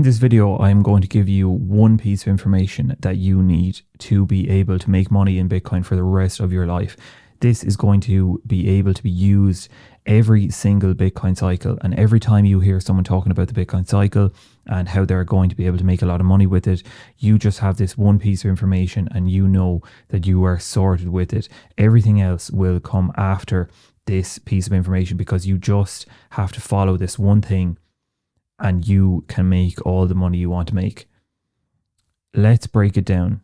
In this video, I'm going to give you one piece of information that you need to be able to make money in Bitcoin for the rest of your life. This is going to be able to be used every single Bitcoin cycle. And every time you hear someone talking about the Bitcoin cycle and how they're going to be able to make a lot of money with it, you just have this one piece of information and you know that you are sorted with it. Everything else will come after this piece of information because you just have to follow this one thing and you can make all the money you want to make. Let's break it down.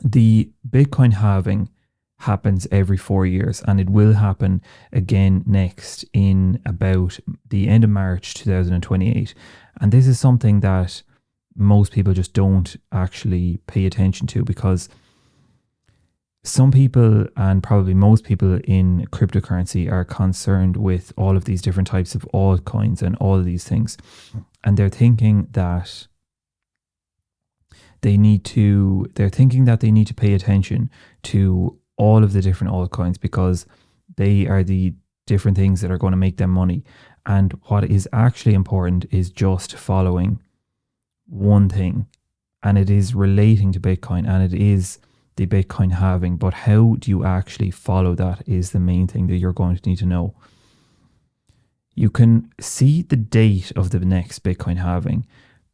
The Bitcoin halving happens every 4 years, and it will happen again next in about the end of March 2028. And this is something that most people just don't actually pay attention to, because some people, and probably most people in cryptocurrency, are concerned with all of these different types of altcoins and all of these things. And they're thinking that they need to pay attention to all of the different altcoins because they are the different things that are going to make them money. And what is actually important is just following one thing, and it is relating to Bitcoin, and it is the Bitcoin halving. But how do you actually follow that is the main thing that you're going to need to know. You can see the date of the next Bitcoin halving,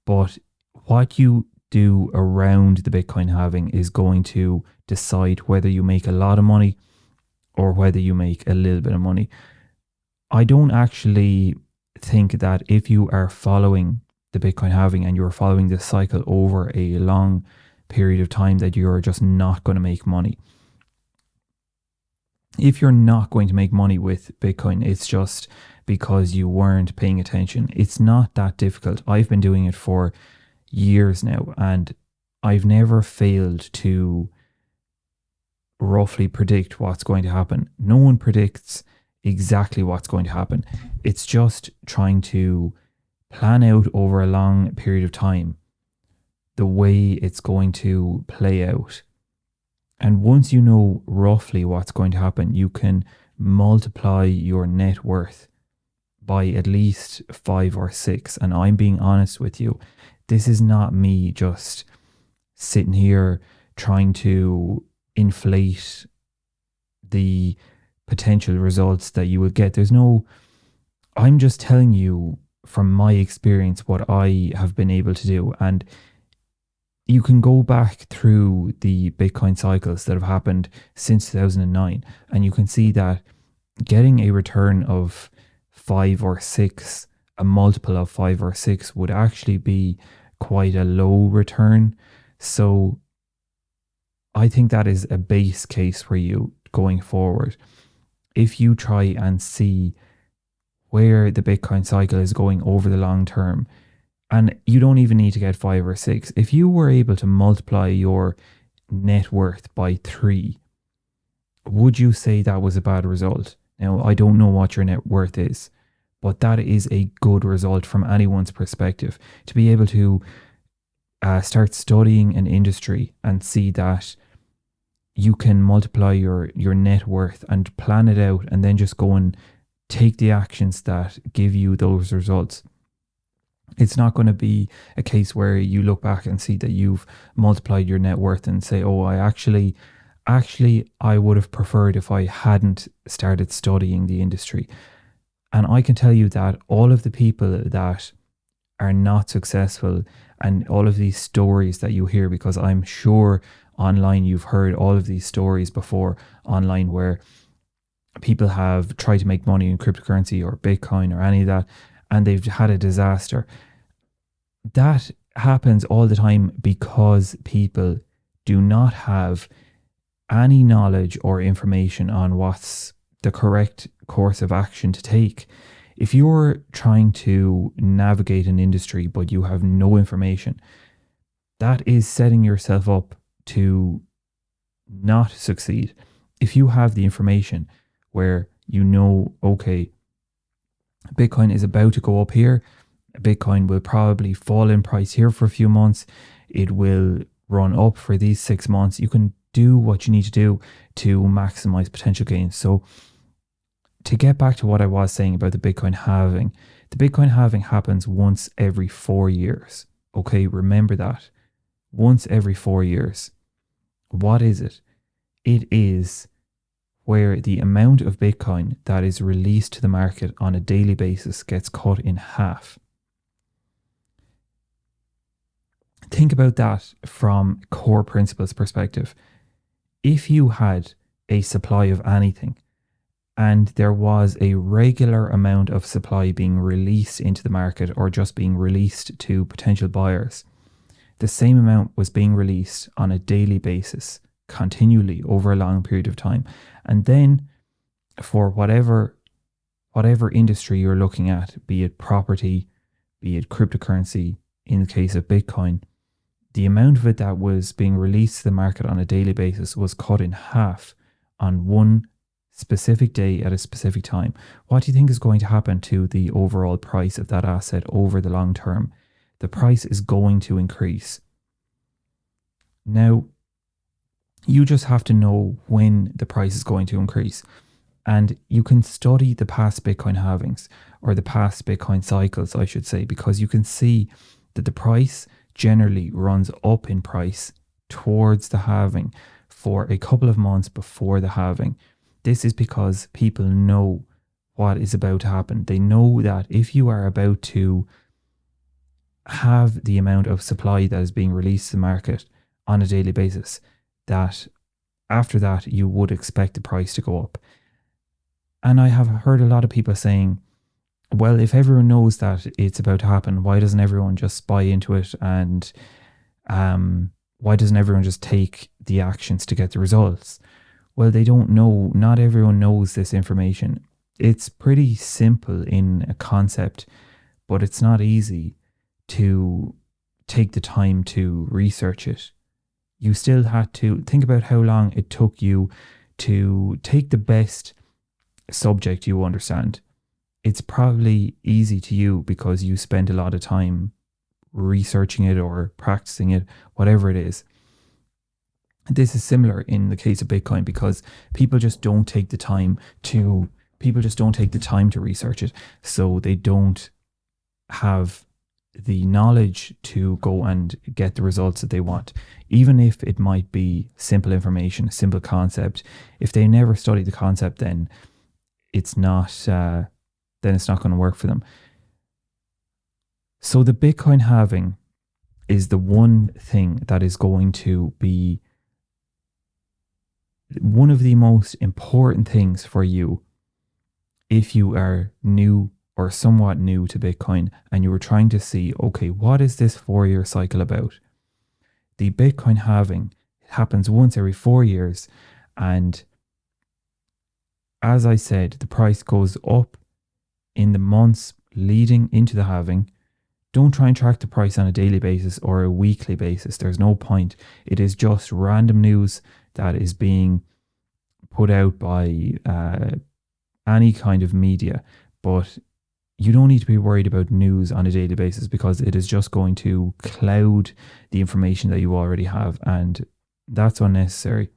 but what you do around the Bitcoin halving is going to decide whether you make a lot of money or whether you make a little bit of money. I don't actually think that if you are following the Bitcoin halving and you're following this cycle over a long period of time, that you're just not going to make money. If you're not going to make money with Bitcoin, it's just because you weren't paying attention. It's not that difficult. I've been doing it for years now, and I've never failed to roughly predict what's going to happen. No one predicts exactly what's going to happen. It's just trying to plan out over a long period of time the way it's going to play out. And once you know roughly what's going to happen, you can multiply your net worth by at least 5 or 6. And I'm being honest with you. This is not me just sitting here trying to inflate the potential results that you would get. I'm just telling you from my experience what I have been able to do. And you can go back through the Bitcoin cycles that have happened since 2009, and you can see that getting a return of 5 or 6, a multiple of 5 or 6, would actually be quite a low return. So I think that is a base case for you going forward. If you try and see where the Bitcoin cycle is going over the long term, and you don't even need to get 5 or 6. If you were able to multiply your net worth by 3, would you say that was a bad result? Now, I don't know what your net worth is, but that is a good result from anyone's perspective. To be able to start studying an industry and see that you can multiply your net worth and plan it out, and then just go and take the actions that give you those results. It's not going to be a case where you look back and see that you've multiplied your net worth and say, oh, I would have preferred if I hadn't started studying the industry. And I can tell you that all of the people that are not successful, and all of these stories that you hear, because I'm sure online you've heard all of these stories before online where people have tried to make money in cryptocurrency or Bitcoin or any of that, and they've had a disaster. That happens all the time because people do not have any knowledge or information on what's the correct course of action to take. If you're trying to navigate an industry but you have no information, that is setting yourself up to not succeed. If you have the information where you know, okay, Bitcoin is about to go up here, Bitcoin will probably fall in price here for a few months, it will run up for these 6 months, you can do what you need to do to maximize potential gains. So to get back to what I was saying about the Bitcoin halving, The Bitcoin halving happens once every 4 years. Okay, remember that. Once every 4 years. What is it? It is where the amount of Bitcoin that is released to the market on a daily basis gets cut in half. Think about that from core principles perspective. If you had a supply of anything and there was a regular amount of supply being released into the market or just being released to potential buyers, the same amount was being released on a daily basis, continually over a long period of time. And then for whatever industry you're looking at, be it property, be it cryptocurrency, in the case of Bitcoin, the amount of it that was being released to the market on a daily basis was cut in half on one specific day at a specific time. What do you think is going to happen to the overall price of that asset over the long term? The price is going to increase. Now, you just have to know when the price is going to increase. And you can study the past Bitcoin halvings, or the past Bitcoin cycles, I should say, because you can see that the price generally runs up in price towards the halving for a couple of months before the halving. This is because people know what is about to happen. They know that if you are about to have the amount of supply that is being released to the market on a daily basis, that after that you would expect the price to go up. And I have heard a lot of people saying, well, if everyone knows that it's about to happen, why doesn't everyone just buy into it? And why doesn't everyone just take the actions to get the results? Well, they don't know. Not everyone knows this information. It's pretty simple in a concept, but it's not easy to take the time to research it. You still had to think about how long it took you to take the best subject you understand. It's probably easy to you because you spend a lot of time researching it or practicing it, whatever it is. This is similar in the case of Bitcoin because people just don't take the time to research it. So they don't have the knowledge to go and get the results that they want. Even if it might be simple information, a simple concept, if they never study the concept, then it's not going to work for them. So the Bitcoin halving is the one thing that is going to be one of the most important things for you if you are new or somewhat new to Bitcoin and you were trying to see, okay, what is this 4-year cycle about? The Bitcoin halving happens once every 4 years, and as I said, the price goes up in the months leading into the halving. Don't try and track the price on a daily basis or a weekly basis. There's no point. It is just random news that is being put out by any kind of media. But you don't need to be worried about news on a daily basis because it is just going to cloud the information that you already have, and that's unnecessary.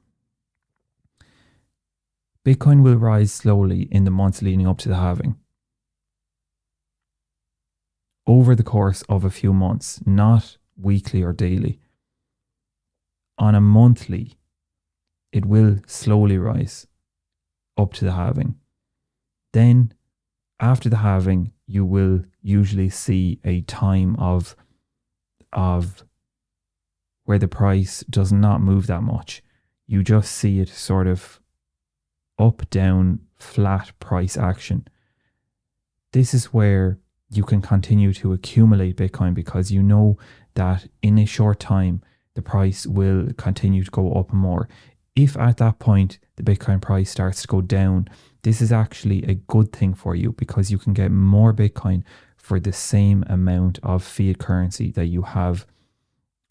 Bitcoin will rise slowly in the months leading up to the halving. Over the course of a few months, not weekly or daily. On a monthly, it will slowly rise up to the halving. Then, after the halving, you will usually see a time of where the price does not move that much. You just see it sort of up, down, flat price action. This is where you can continue to accumulate Bitcoin because you know that in a short time, the price will continue to go up more. If at that point, the Bitcoin price starts to go down, this is actually a good thing for you because you can get more Bitcoin for the same amount of fiat currency that you have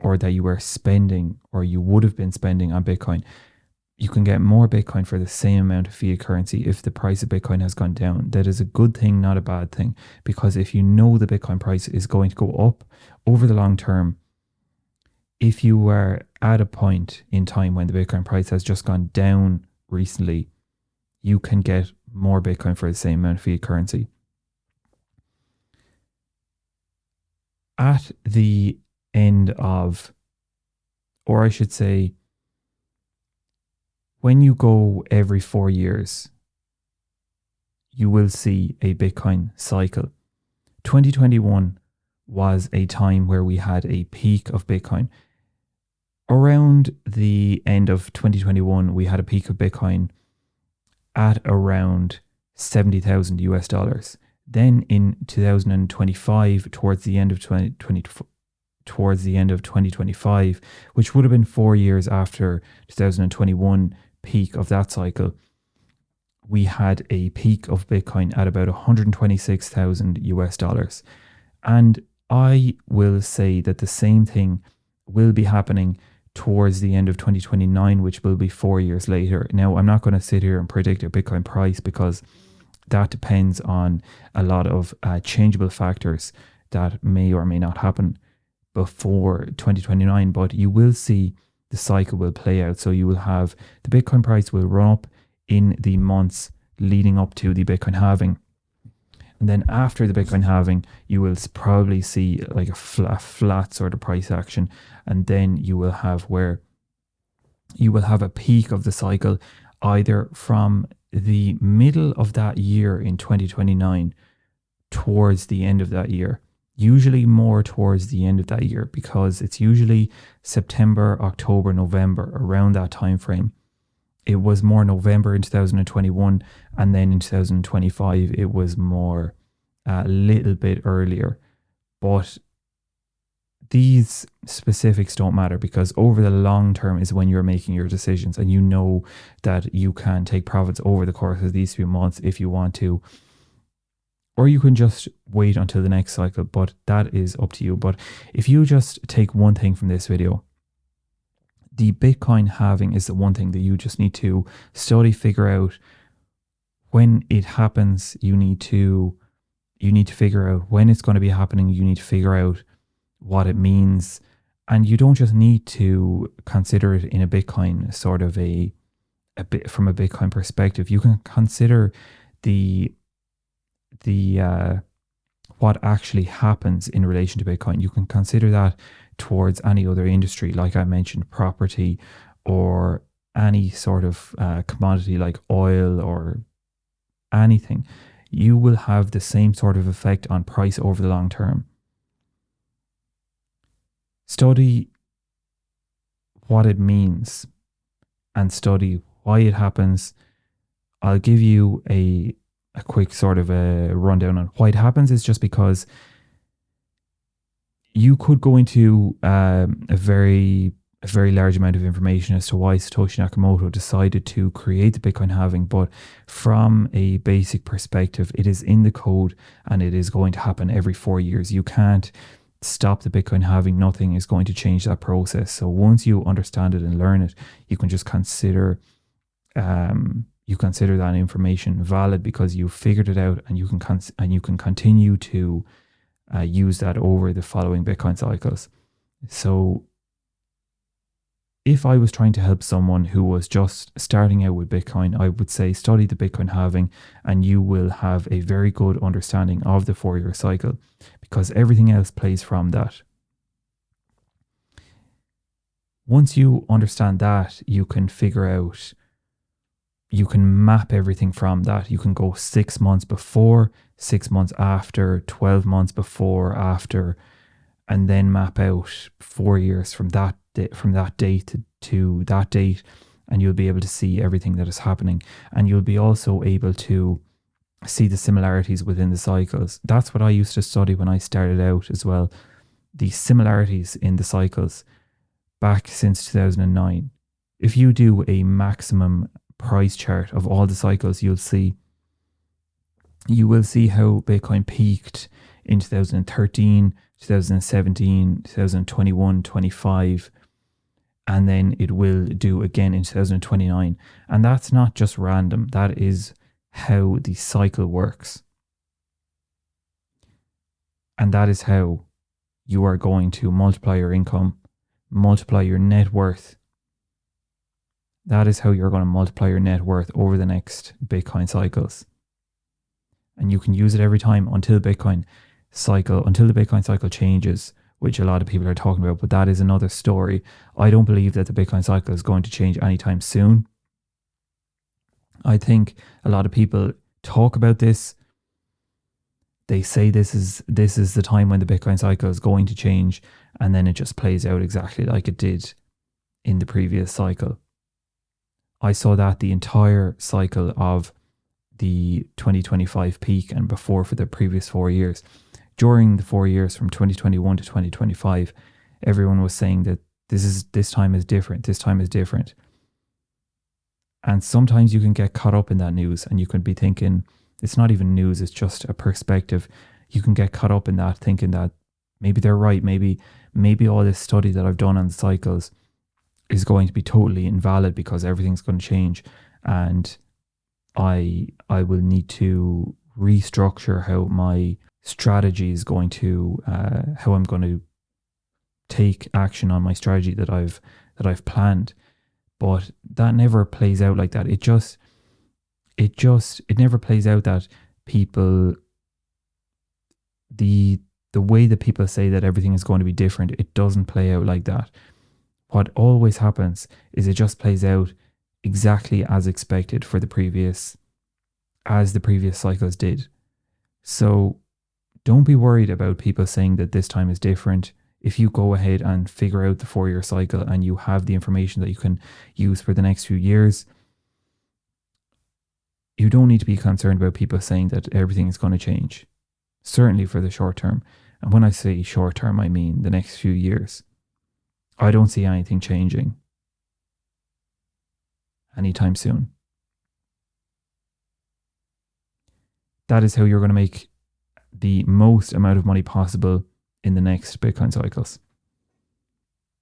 or that you are spending or you would have been spending on Bitcoin. You can get more Bitcoin for the same amount of fiat currency if the price of Bitcoin has gone down. That is a good thing, not a bad thing. Because if you know the Bitcoin price is going to go up over the long term, if you were at a point in time when the Bitcoin price has just gone down recently, you can get more Bitcoin for the same amount of fiat currency. At the end of, or I should say, when you go every 4 years, you will see a Bitcoin cycle. 2021 was a time where we had a peak of Bitcoin. Around the end of 2021, we had a peak of Bitcoin at around 70,000 US dollars. Then in 2025, towards the end of 2025, which would have been 4 years after 2021 peak of that cycle, we had a peak of Bitcoin at about 126,000 US dollars. And I will say that the same thing will be happening towards the end of 2029, which will be 4 years later. Now, I'm not going to sit here and predict a Bitcoin price because that depends on a lot of changeable factors that may or may not happen before 2029, but you will see the cycle will play out. So you will have the Bitcoin price will run up in the months leading up to the Bitcoin halving. And then after the Bitcoin halving, you will probably see like a flat sort of price action. And then you will have where you will have a peak of the cycle either from the middle of that year in 2029 towards the end of that year. Usually more towards the end of that year because it's usually September, October, November, around that time frame. It was more November in 2021, and then in 2025 it was more a little bit earlier. But these specifics don't matter because over the long term is when you're making your decisions, and you know that you can take profits over the course of these few months if you want to, or you can just wait until the next cycle, but that is up to you. But if you just take one thing from this video, the Bitcoin halving is the one thing that you just need to study, figure out when it happens. You need to figure out when it's going to be happening. You need to figure out what it means. And you don't just need to consider it in a Bitcoin sort of a bit from a Bitcoin perspective. You can consider the what actually happens in relation to Bitcoin. You can consider that towards any other industry, like I mentioned, property or any sort of commodity like oil or anything. You will have the same sort of effect on price over the long term. Study what it means and study why it happens. I'll give you a quick sort of a rundown on why it happens. Is just because you could go into a very large amount of information as to why Satoshi Nakamoto decided to create the Bitcoin halving, but from a basic perspective, it is in the code and it is going to happen every 4 years. You can't stop the Bitcoin halving. Nothing is going to change that process. So once you understand it and learn it, you can just consider that information valid because you figured it out, and you can continue to use that over the following Bitcoin cycles. So if I was trying to help someone who was just starting out with Bitcoin, I would say study the Bitcoin halving and you will have a very good understanding of the 4-year cycle because everything else plays from that. Once you understand that, you can figure out, you can map everything from that. You can go 6 months before, 6 months after, 12 months before, after, and then map out 4 years from that date to that date, and you'll be able to see everything that is happening, and you'll be also able to see the similarities within the cycles. That's what I used to study when I started out as well, the similarities in the cycles back since 2009. If you do a maximum price chart of all the cycles, you will see how Bitcoin peaked in 2013, 2017, 2021, 25, and then it will do again in 2029. And that's not just random. That is how the cycle works. And that is how you are going to multiply your income, multiply your net worth. That is how you're going to multiply your net worth over the next Bitcoin cycles. And you can use it every time until Bitcoin cycle, until the Bitcoin cycle changes, which a lot of people are talking about, but that is another story. I don't believe that the Bitcoin cycle is going to change anytime soon. I think a lot of people talk about this. They say this is the time when the Bitcoin cycle is going to change, and then it just plays out exactly like it did in the previous cycle. I saw that the entire cycle of the 2025 peak and before for the previous 4 years. During the 4 years from 2021 to 2025, everyone was saying that this time is different. This time is different. And sometimes you can get caught up in that news and you can be thinking, it's not even news, it's just a perspective. You can get caught up in that thinking that maybe they're right. Maybe all this study that I've done on the cycles is going to be totally invalid because everything's going to change. And I will need to restructure how my strategy is going to, how I'm going to take action on my strategy that I've planned. But that never plays out like that. It never plays out that people, the way that people say that everything is going to be different, it doesn't play out like that. What always happens is it just plays out exactly as expected for the previous cycles did. So don't be worried about people saying that this time is different. If you go ahead and figure out the 4 year cycle and you have the information that you can use for the next few years, you don't need to be concerned about people saying that everything is going to change. Certainly for the short term. And when I say short term, I mean the next few years. I don't see anything changing anytime soon. That is how you're going to make the most amount of money possible in the next Bitcoin cycles.